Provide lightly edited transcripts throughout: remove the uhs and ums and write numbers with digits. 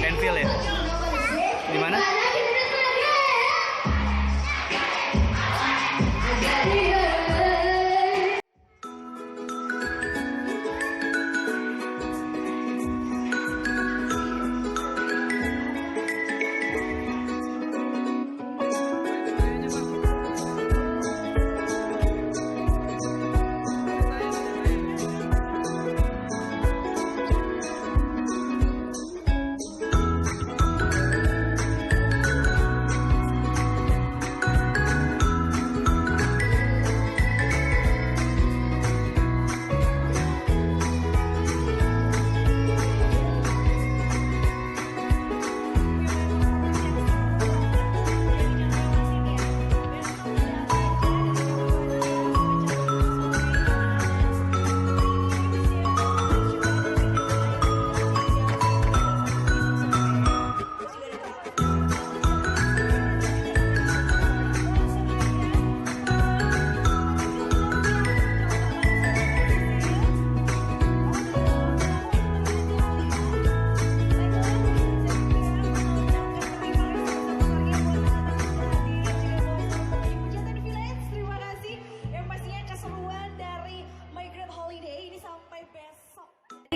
Kenvil ya? Di mana?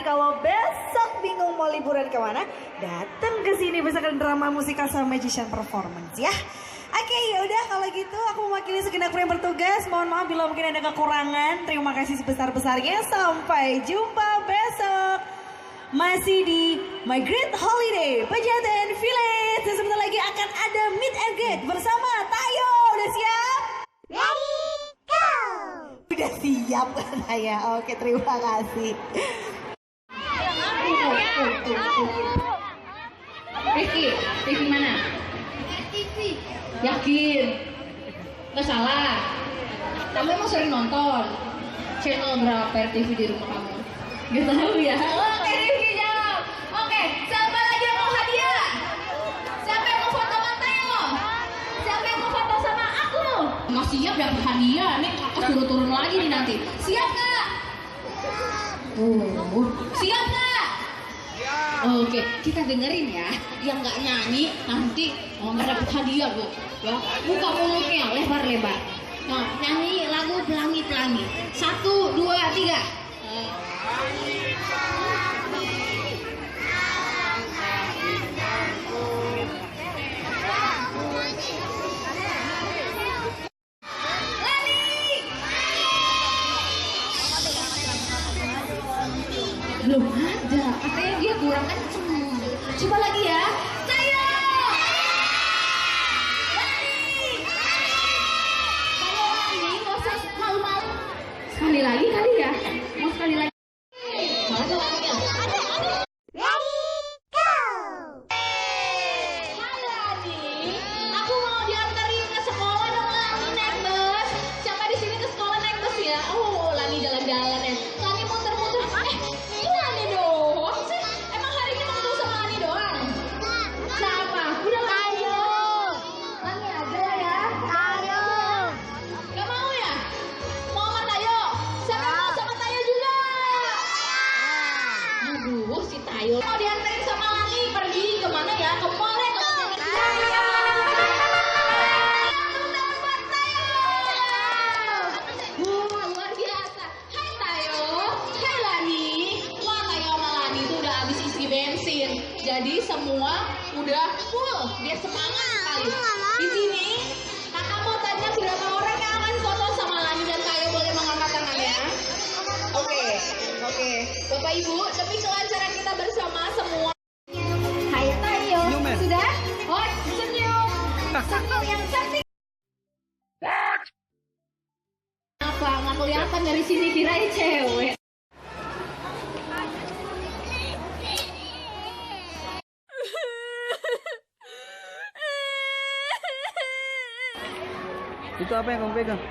Kalau besok bingung mau liburan kemana, datang ke sini besakan drama musikal sama Magician Performance ya. Oke, yaudah kalau gitu aku mewakili segenap kru yang bertugas. Mohon maaf bila mungkin ada kekurangan. Terima kasih sebesar-besarnya. Sampai jumpa besok. Masih di My Great Holiday Pejaten Village. Dan sebentar lagi akan ada meet and greet bersama Tayo. Udah siap? Ready, go! Udah siap kan ya? Oke, terima kasih. TV mana? TV. Yakin? Nggak salah. Kamu emang sering nonton? Channel berapa TV di rumah kamu? Gak tahu ya? Oke, Rifki jawab. Oke, siapa lagi yang mau hadiah? Siapa yang mau foto sama Tayo? Siapa yang mau foto sama aku? Masih siap dapat hadiah. Nih aku suruh turun lagi nih nanti. Siap nggak? Siap nggak? Oke, kita dengerin ya. Yang nggak nyanyi nanti nggak dapat hadiah bu. Ya, buka mulutnya lebar-lebar. Nah, nyanyi lagu Pelangi-Pelangi. 1, 2, 3. Belum ada, katanya dia kurang kenceng. Coba lagi ya. Tayo! Lani! Kalau Lani nggak usah malu-malu. Sekali lagi kali ya? Mau sekali lagi? Mana tuh lagunya? Ready, go! Halo Lani, aku mau diantarin ke sekolah dong Lani naik bus. Siapa di sini ke sekolah naik bus ya? Oh, Lani jalan-jalan ya. Lani muter-muter. Lani doang sih. Emang hari ini mau ketemu sama Lani doang? Siapa? Udah Tayo. Lani aja lah ya. Tayo. Gak mau ya? Mau sama Tayo? Siapa yang mau sama Tayo juga? Aduh, si Tayo. Mau diantarin sama Lani pergi kemana ya? Ke mall ya? Luar biasa. Hai Tayo. Hai Lani. Wah, Tayo sama Lani itu udah habis isi bensin. Jadi semua udah full. Dia semangat sekali. Di sini kakak mau tanya berapa orang yang akan foto sama Lani dan Tayo, boleh mengangkat tangannya? Oke. Bapak Ibu, demi kelancaran kita bersama semua. Hai Tayo. Sudah? Oh, senyum. Senyum yang cantik. Apa? Nggak kelihatan dari sini, kirain cewek. Itu apa yang kamu pegang?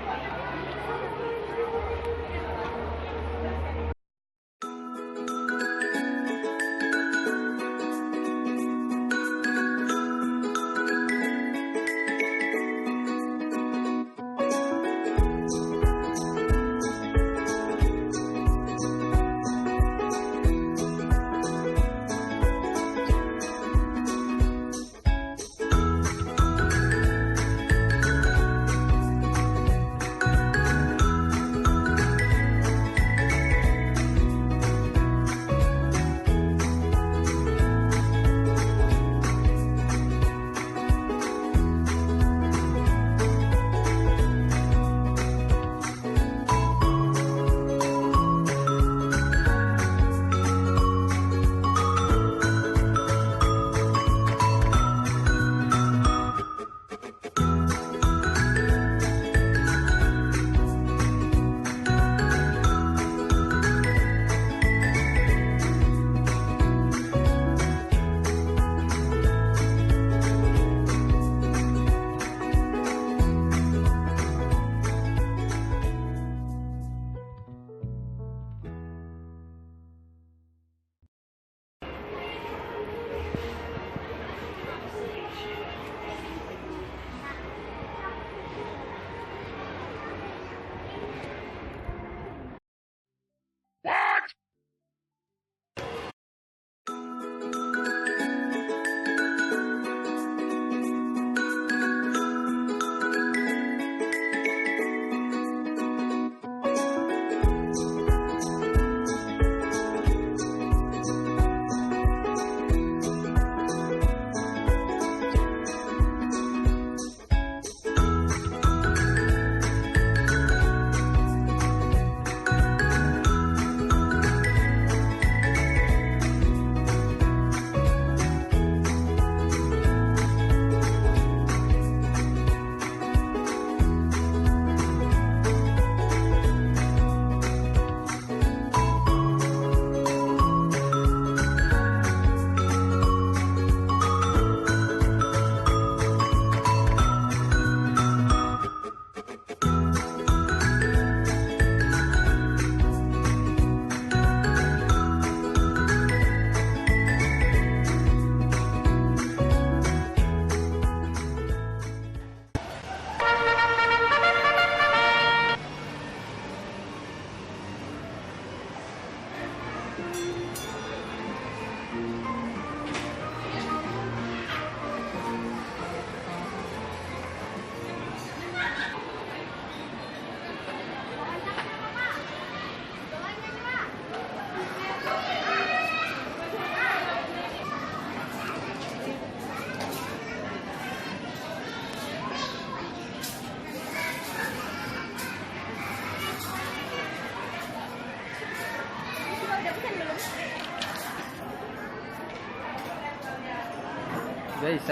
Guys,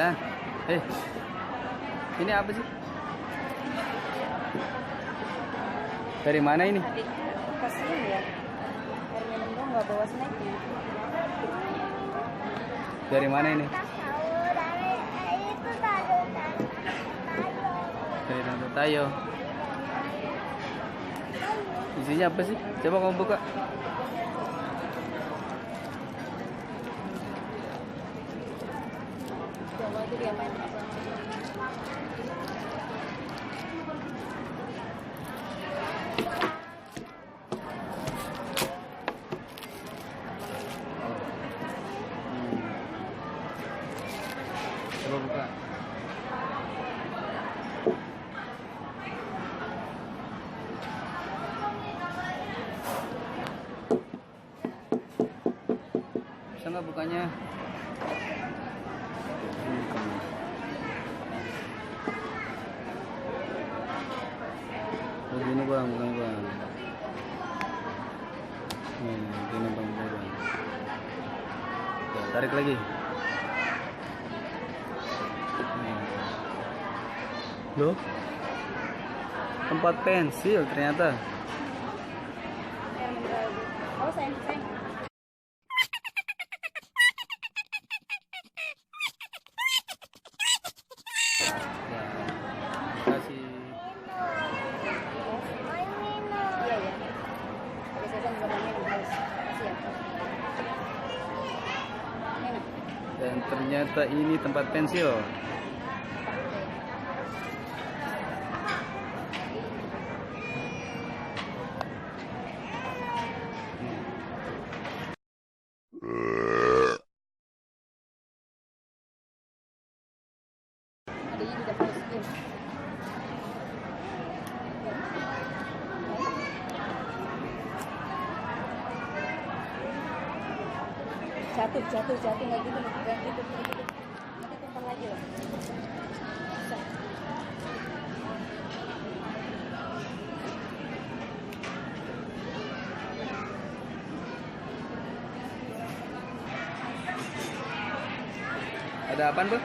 ini apa sih? Dari mana ini? Kasian ya. Air minum dong nggak bawa snacknya. Dari mana ini? Dari Tante Tayo. Isinya apa sih? Coba kamu buka. Coba itu diapain? Coba buka. Bisa nggak bukanya? Begini bang, bukan bang. Begini bang, bang. Ya, tarik lagi. Loh, tempat pensil ternyata. Oh sayang. Ya, kasih. Iya ya. Oke saya juga mau minum guys. Siap. Minum. Dan ternyata ini tempat pensil. Adanya tidak positif. Jatuh nggak gitu, nggak gitu. Nanti tumpah lagi loh. Bisa. Ada apaan, Bu?